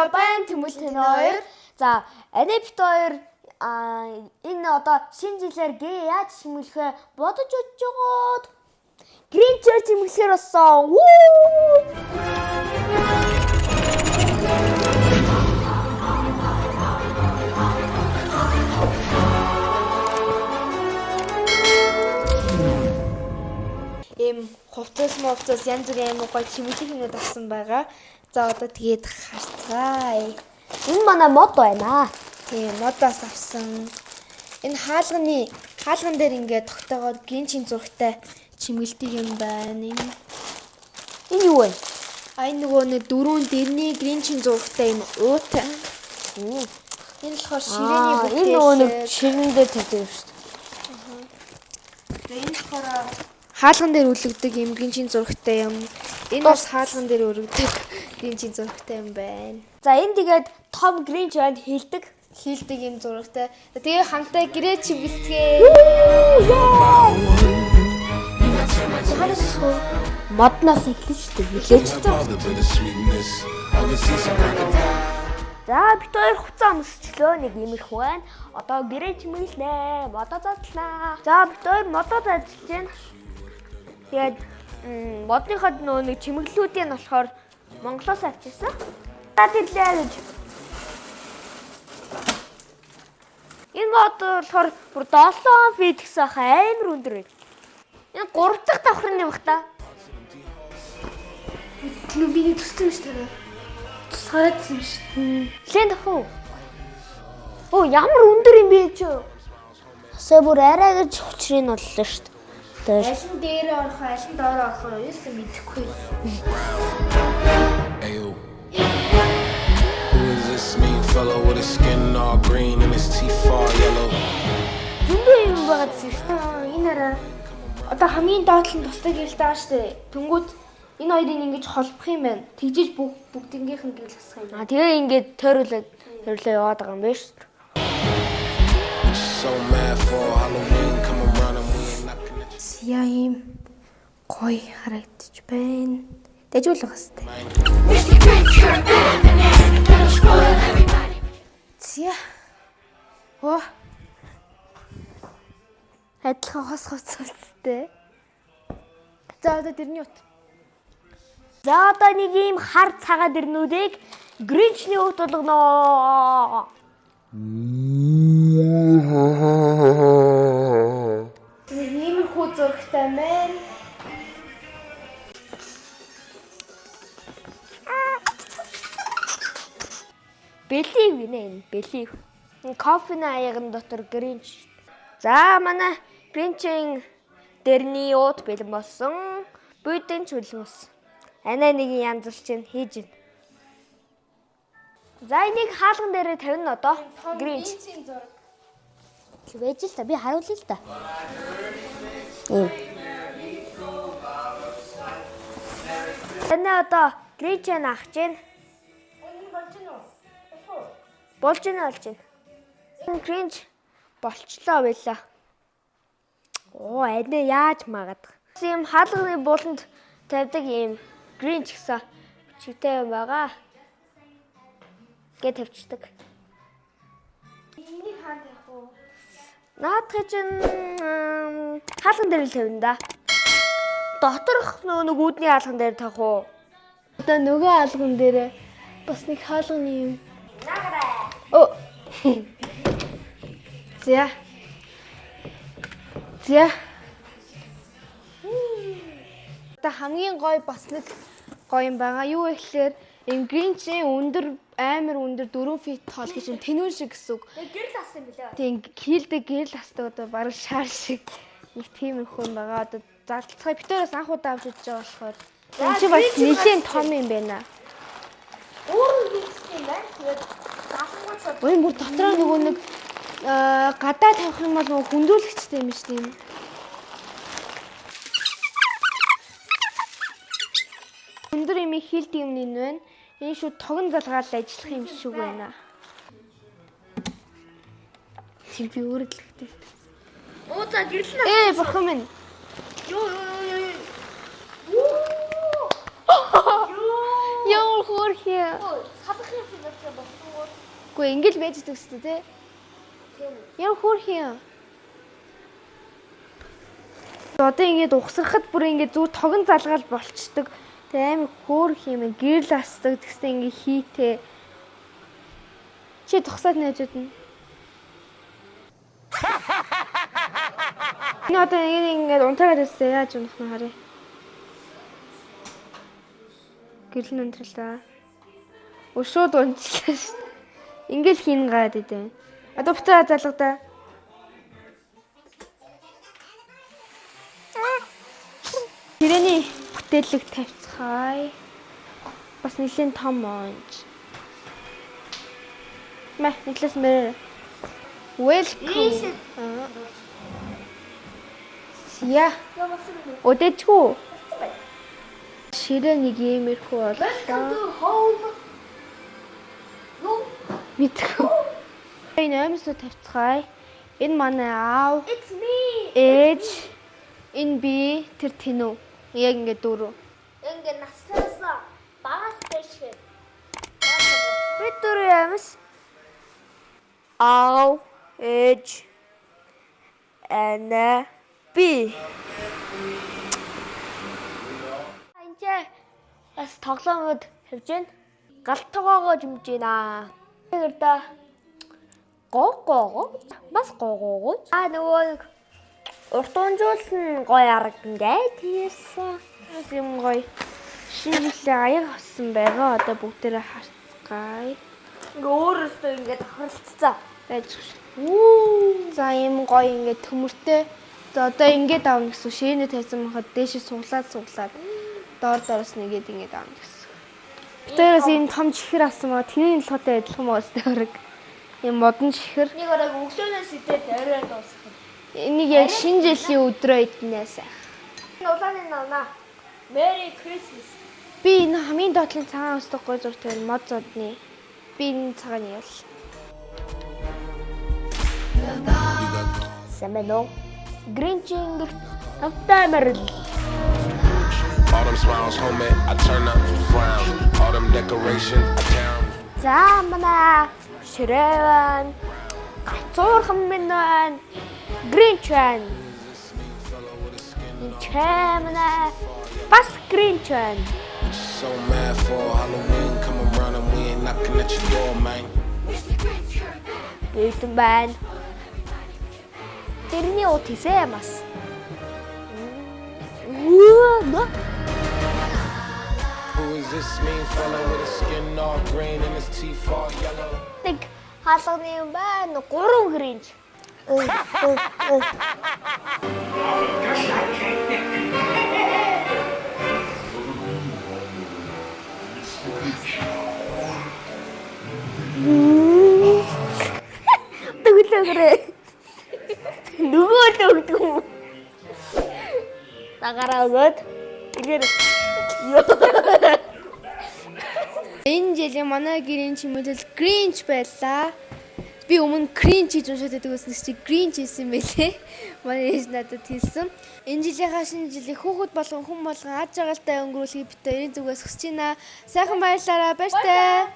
одоо байна Тэмүүл тэнэ хоёр. За, Анипт хоёр энэ одоо шинэ жилээр гээ яаж чимэглэхээ бодож үзэж байгаад Гринчээр чимэглэхээр болсон. Хувцас янз бүрийн гоё чимэглэх юмуд авсан байгаа. За одоо тэгээд харцгаая. Энэ манай мод байна. Тийм, модоос авсан. Энэ хаалган дээр ингээд тогтоогоод гинчийн зурагтай чимгэлдэг юм байна. Энэ юу вэ? Энэ нөгөө нэг дөрвөн дэрний гинчийн зурагтай юм уутай. Энэ болохоор ширээний бүтээл. Энэ нөгөө нэг ширэндээ тавьдаг юм шүү дээ. Энэ болохоор хаалган дээр үлгдэг юм гинчийн зурагтай юм. Энэ бас хаалган дээр өргөдөг гинчийн зурагтай юм байна. За энэ тэгээд том гринч банд хийлдэг юм зурагтай. Тэгээ хамтаа гэрээ чимгэлцгээ. Модноос эхлэж шүү дээ. Хүлээж. За бид хоёр хуцаа өмсчлөө нэг иймэрхүү байна. Одоо гэрээ чимгэлнэ. Модоо задлаа. За бид хоёр модоо задлж байна. Тэгээд модныхад нэг чимэглэлүүдийн болохоор Монголоос авчирсан. Татлаа гэж. Энэ мод болохоор бүр 7 фит гэсэн амар өндөр байд. Энэ 3 дахь давхрын юм хта. Тэр миний төссөн шүү дээ. Тусгаадсан шүү. Лэн тахуу. Оо ямар өндөр юм бэ ч. Асаа бүр арай гэж учрыг нь боллоо шүү дээ. Алин дээр орох, алин доор орох юу ч мэдэхгүй. Ayo. Who is this mean fellow with his skin all green and his teeth all yellow? Зөндөө юм байгаа гэсэн шүү дээ. Энэ араа одоо хамгийн доотлол нь тусдаг гэл даа шүү дээ. Тэнгүүд энэ хоёрыг ингэж холбох юм байна. Тэгжиж бүгднгийнх нь гэл хасах юм. Тэгээ ингэж тойруулаад яваад байгаа юм байна шүү дээ. So mad for Halloween come around and we ain't knocking. Яа юм гоё харагдаж байна. Дэжүүлэх хэвээр. Зя. Оо. Адилхан хосгоцолцтой. За одоо дэрний ут. За одоо нэг ийм хар цагаат дэрнүүдийг гринчний ут болгоно. Иймэрхүү зурагтай байна. Бэлив гинэ энэ бэлив. Кофены аяган дотор гринч. За манай гринчийн дэрний ууд бэлэн болсон. Будын чүлэн ус. Анаа нэг янзлж чинь хийж байна. За энийг хаалган дээрээ тавина одоо. Гринч. Вэж л та би харуулъя л та. Энэ одоо гринч наах чинь. Болж байна. Энэ гринч болчлоо байлаа. Оо энэ яаж магадах. Ийм хаалганы буланд тавьдаг ийм гринч гэсэн чигтэй юм байгаа. Гэ тавьчихдаг. Энийг хаан тавих уу? Наадах чинь хаалган дээр л тавина да. Доторх нэг үүдний хаалган дээр тавих уу? Одоо нөгөө хаалган дээр бас нэг хаалганы юм. Оо. Зя. Та хамгийн гоё бас нэг гоё юм байгаа. Юу вэ гэхээр энэ гринчийн амар өндөр 4 фит тоол гэж юм тэнүүн шиг гэсэн үг. Гэрэл асан юм билээ. Тийм хийлдэг гэрэл астаа одоо бараг шар шиг нэг тийм их хүн байгаа. Одоо зарлцгай битээрээс анх удаа авч идэж байгаа болохоор энэ чи бас нэлийн том юм байна. Өөр юм байна. Тэгээд галангууд өөр бүр дотроо нөгөө нэг гадаа тавих юм бол нөгөө хүндүүлэгчтэй юм шүү дээ. Өндөр юм хийлдэг юм нь байна. Энэ шүү тогон залгаал ажиллах юм шиг байна. Чи би өөрөглөхтэй. Оо за гэрлэнэ. Бурхан минь. Юу. Яа хөөрхий. Гэхдээ ингээл байж идэг шүү дээ. Яа хөөх юм. Одоо ингээд ухсрахад бүр ингээд зүр тогон залгаал болчдөг. Тэ амар хөөх юм гэрэл асдаг тэгсэн ингээд хийтэй. Чи тусаад найзууд нь. Энэ одоо ингээд унтаагаад ирсэн яаж унах нь харъя. Гэрэл өнтрэлээ. Өшөөд унчлаа шүү. Ингээл хийн гаад идэв. Одоо буцаа залгадаа. Тэрэний бүтээлэг тавьцгаая. Бас нэлийн том онж. Мэ, Никлас мэр. Welcome. Я. Өдөжгөө. Ширээ нэг иймэрхүү боллоо. Мэдгүй. Энэ амсуу тавьцгаая. Энэ манай аав. It's me. Ээж. Энэ би тэр тэнүү. Яг ингээд дөрөв. Ингээ насаасаа багаас дэшгэ. Би дөрөв амс. Аав. Ээж. Ана. Би. Анчаа бас тоглоомод хэвж байна. Галтгоогоо жимж байна. Тэр да гоо бас гоо. Нөгөө урт унжуулсан гоё арга тийсэн. юм гоё. Шинэ жилийн аяга авсан байгаа. Одоо бүгдээрээ харцгаая. Ингээ өөрөөсөө ингээ тохиролцсон. Байж шүү. За юм гоё ингээ төмөртэй. За одоо ингээд аавна гэсэн шээнэ тавьсан махад дээшээ суглаад доороос нэгээд ингээд аавна гэсэн. Тэрээс ийм том чихэр авсан маа тэрийн толгойтой адилхан маа өстэй. Ийм модон чихэр. Нэг оройг өглөөнөөс идээд орой дуусгав. Энийг яг шинэ жилийн өдрөө иднээс. Энэ улааны нана. Merry Christmas. Би энэ хамгийн доотлын цагаан өсдөг гой зур тэр мод зодны. Би энэ цагаан ял. Сэмэнэ. Гринчинг автомобиль. All them smiles, homie, I turn up, frown. All them decorations, I down. За манай ширэвэн гацуурхан минь байна. Гринч байна. Чэмнэ бас гринч байна. So mad for Halloween, come around and we ain't knocking at your door, man. Бүтэн байна. Тэрний ут хийсэ бас. Who is this mean fella with his skin all green and his teeth all yellow? Тэг хаалганы юм байна. 3 гринч. Тэглэгрээ. Нөгөө төгтгөн. Тагараад игээр. Энэ жилийн манай гэрийн чимээл гринч байлаа. Би өмнө кринч гэж уншаад байдаг гэсэн чи гринч хийсэн байлээ. Манай ээж надад хэлсэн. Энэ жилийнхаа шинэ жилийг хүүхэд болгон хүн болгон аж аргалтай өнгөрүүлэхийг бид хоёрын зүгээс хүсэж байна. Сайхан баярлалаа. Баяртай.